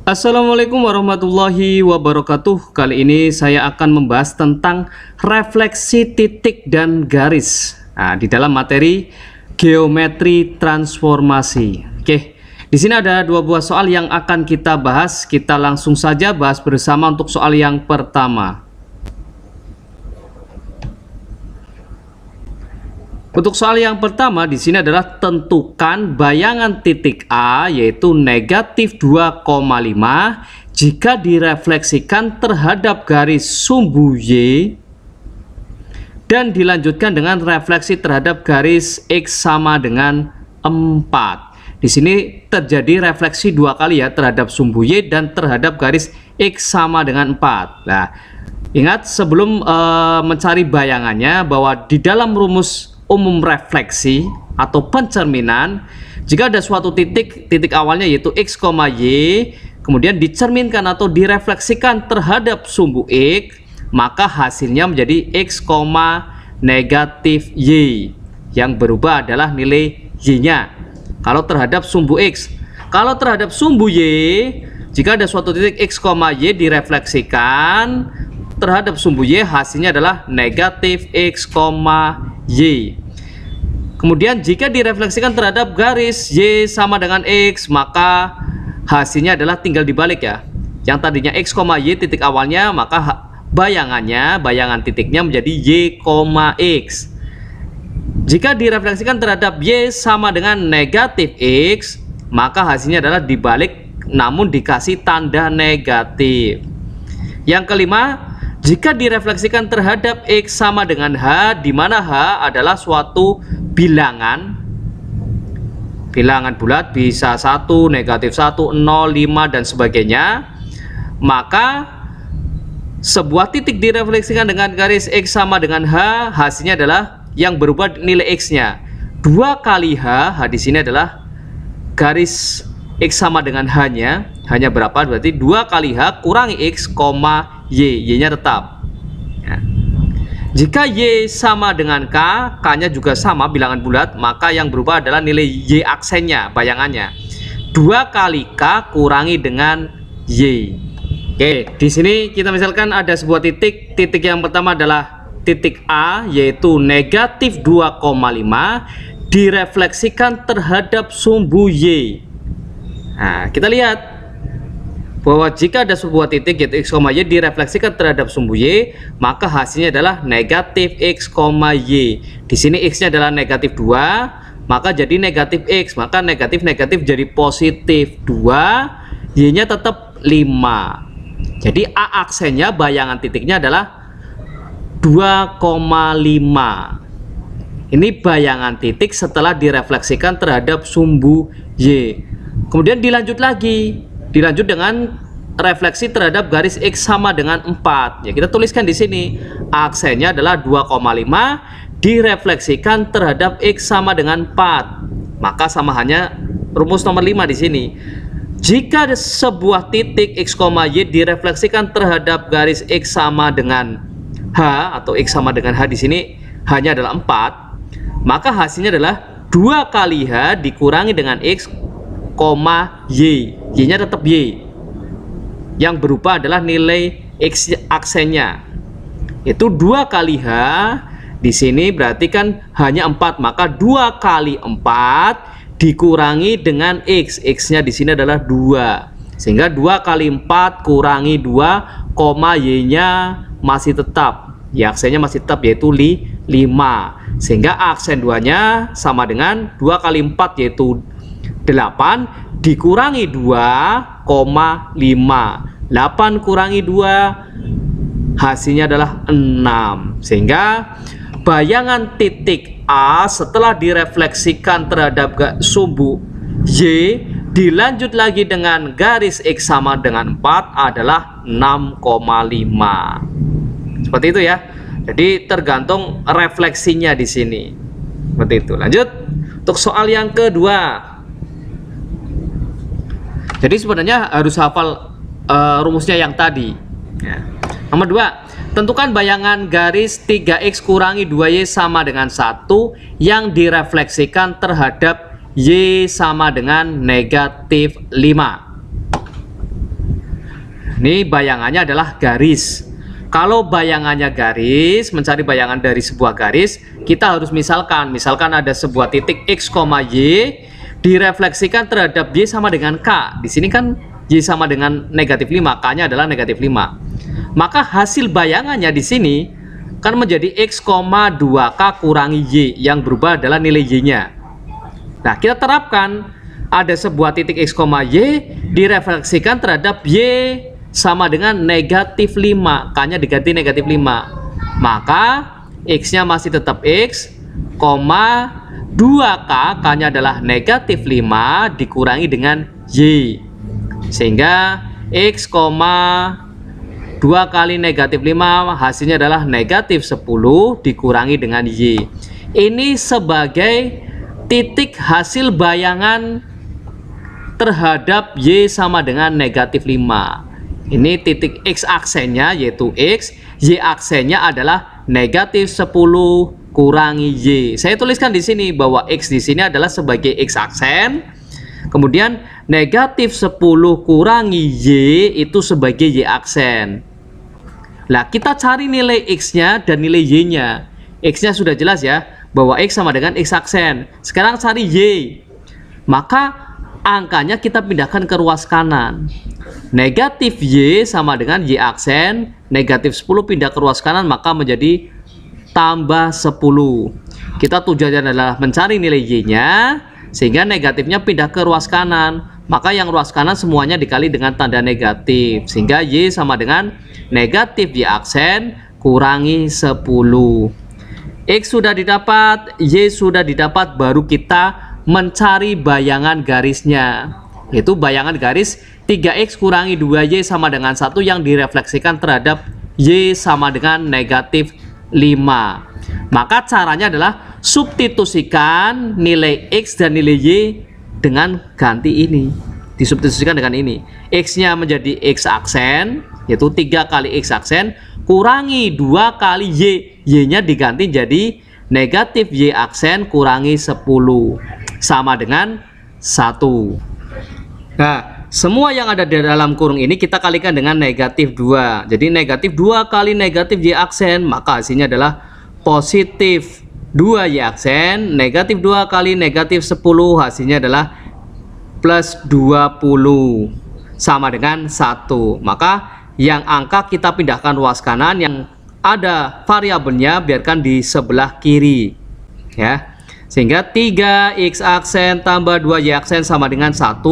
Assalamualaikum warahmatullahi wabarakatuh. Kali ini saya akan membahas tentang refleksi titik dan garis di dalam materi geometri transformasi. Oke, di sini ada dua buah soal yang akan kita bahas. Kita langsung saja bahas bersama untuk soal yang pertama. Untuk soal yang pertama di sini adalah tentukan bayangan titik A yaitu negatif 2,5 jika direfleksikan terhadap garis sumbu Y dan dilanjutkan dengan refleksi terhadap garis X sama dengan 4. Di sini terjadi refleksi dua kali ya, terhadap sumbu Y dan terhadap garis X sama dengan 4. Nah, ingat sebelum mencari bayangannya bahwa di dalam rumus umum refleksi atau pencerminan, jika ada suatu titik awalnya yaitu X, Y, kemudian dicerminkan atau direfleksikan terhadap sumbu X, maka hasilnya menjadi X, negatif Y. Yang berubah adalah nilai Y-nya kalau terhadap sumbu X. Kalau terhadap sumbu Y, jika ada suatu titik X, Y direfleksikan terhadap sumbu Y, hasilnya adalah negatif X, Y. Kemudian jika direfleksikan terhadap garis Y sama dengan X, maka hasilnya adalah tinggal dibalik ya. Yang tadinya X, Y titik awalnya, maka bayangan titiknya menjadi Y, X. Jika direfleksikan terhadap Y sama dengan negatif X, maka hasilnya adalah dibalik namun dikasih tanda negatif. Yang kelima, jika direfleksikan terhadap X sama dengan H, di mana H adalah suatu bilangan bulat, bisa 1, negatif 1, 0, 5 dan sebagainya, maka sebuah titik direfleksikan dengan garis X sama dengan H, hasilnya adalah yang berubah nilai X nya 2 kali H. Di sini adalah garis X sama dengan H nya, hanya berapa? Berarti 2 kali H kurangi X, Y nya tetap ya. Jika Y sama dengan K, K nya juga sama bilangan bulat, maka yang berubah adalah nilai Y aksennya, bayangannya 2 kali K kurangi dengan Y. Oke, di sini kita misalkan ada sebuah titik yang pertama adalah titik A yaitu negatif 2,5 direfleksikan terhadap sumbu Y. Nah, kita lihat bahwa jika ada sebuah titik yaitu X, Y direfleksikan terhadap sumbu Y, maka hasilnya adalah negatif X, Y. Di sini X-nya adalah negatif 2, maka jadi negatif X, maka negatif jadi positif 2, Y-nya tetap 5. Jadi A aksennya, bayangan titiknya adalah 2,5. Ini bayangan titik setelah direfleksikan terhadap sumbu Y. Kemudian dilanjut dengan refleksi terhadap garis X sama dengan 4. Ya, kita tuliskan di sini aksennya adalah 2,5 direfleksikan terhadap X sama dengan 4. Maka sama hanya rumus nomor 5 di sini. Jika sebuah titik X, Y direfleksikan terhadap garis X sama dengan H atau X sama dengan H, di sini hanya adalah 4, maka hasilnya adalah 2 kali H dikurangi dengan X, Y. Y-nya tetap Y. Yang berubah adalah nilai X aksennya. Itu 2 kali H. Di sini berarti kan hanya 4, maka 2 kali 4 dikurangi dengan X. X-nya di sini adalah 2. Sehingga 2 kali 4 kurangi 2, Y-nya masih tetap. Y aksennya masih tetap yaitu 5. Sehingga aksen 2-nya sama dengan 2 kali 4 yaitu 8 dikurangi 2,5. 8 kurangi 2 hasilnya adalah 6. Sehingga bayangan titik A setelah direfleksikan terhadap sumbu Y dilanjut lagi dengan garis X sama dengan 4 adalah 6,5. Seperti itu ya. Jadi tergantung refleksinya di sini. Seperti itu. Lanjut untuk soal yang kedua. Jadi sebenarnya harus hafal rumusnya yang tadi ya. Nomor 2, tentukan bayangan garis 3X kurangi 2Y sama dengan 1 yang direfleksikan terhadap Y sama dengan negatif 5. Ini bayangannya adalah garis. Kalau bayangannya garis, mencari bayangan dari sebuah garis, kita harus misalkan ada sebuah titik X, Y direfleksikan terhadap Y sama dengan K. Di sini kan Y sama dengan negatif 5, K-nya adalah negatif 5. Maka hasil bayangannya di sini kan menjadi X, 2K kurangi Y, yang berubah adalah nilai Y-nya. Nah, kita terapkan ada sebuah titik X, Y direfleksikan terhadap Y sama dengan negatif 5, K-nya diganti negatif 5. Maka X-nya masih tetap X, 2K, K-nya adalah negatif 5 dikurangi dengan Y. Sehingga X, 2 kali negatif 5 hasilnya adalah negatif 10 dikurangi dengan Y. Ini sebagai titik hasil bayangan terhadap Y sama dengan negatif 5. Ini titik X aksennya yaitu X, Y aksennya adalah negatif 10 kurangi Y. Saya tuliskan di sini bahwa X di sini adalah sebagai X aksen. Kemudian negatif 10 kurangi Y itu sebagai Y aksen. Nah, kita cari nilai X-nya dan nilai Y-nya. X-nya sudah jelas ya, bahwa X sama dengan X aksen. Sekarang cari Y. Maka angkanya kita pindahkan ke ruas kanan. Negatif Y sama dengan Y aksen, negatif 10 pindah ke ruas kanan, maka menjadi tambah 10. Kita tujuannya adalah mencari nilai Y-nya, sehingga negatifnya pindah ke ruas kanan. Maka yang ruas kanan semuanya dikali dengan tanda negatif, sehingga Y sama dengan negatif Y aksen kurangi 10. X sudah didapat, Y sudah didapat, baru kita mencari bayangan garisnya, yaitu bayangan garis 3X kurangi 2Y sama dengan 1 yang direfleksikan terhadap Y sama dengan negatif 5. Maka caranya adalah substitusikan nilai X dan nilai Y dengan ganti ini. Disubstitusikan dengan ini. X-nya menjadi X aksen, yaitu 3 kali X aksen, kurangi 2 kali Y. Y-nya diganti jadi negatif Y aksen kurangi 10. Sama dengan 1. Nah, semua yang ada di dalam kurung ini kita kalikan dengan negatif 2. Jadi negatif 2 kali negatif Y aksen, maka hasilnya adalah positif 2Y aksen. Negatif 2 kali negatif 10 hasilnya adalah plus 20. Sama dengan 1. Maka yang angka kita pindahkan ruas kanan, yang ada variabelnya biarkan di sebelah kiri. Ya. Sehingga 3X aksen tambah 2Y aksen sama dengan 1.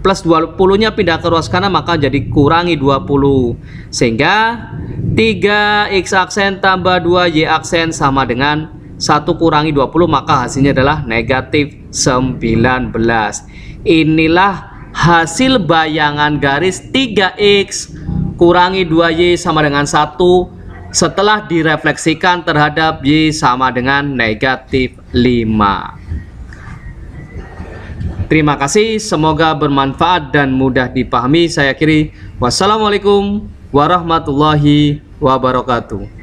Plus 20-nya pindah ke ruas kanan, maka jadi kurangi 20. Sehingga 3X aksen tambah 2Y aksen sama dengan 1 kurangi 20, maka hasilnya adalah negatif 19. Inilah hasil bayangan garis 3X kurangi 2Y sama dengan 1 setelah direfleksikan terhadap Y sama dengan negatif 5. Terima kasih, semoga bermanfaat dan mudah dipahami. Saya akhiri. Wassalamualaikum warahmatullahi wabarakatuh.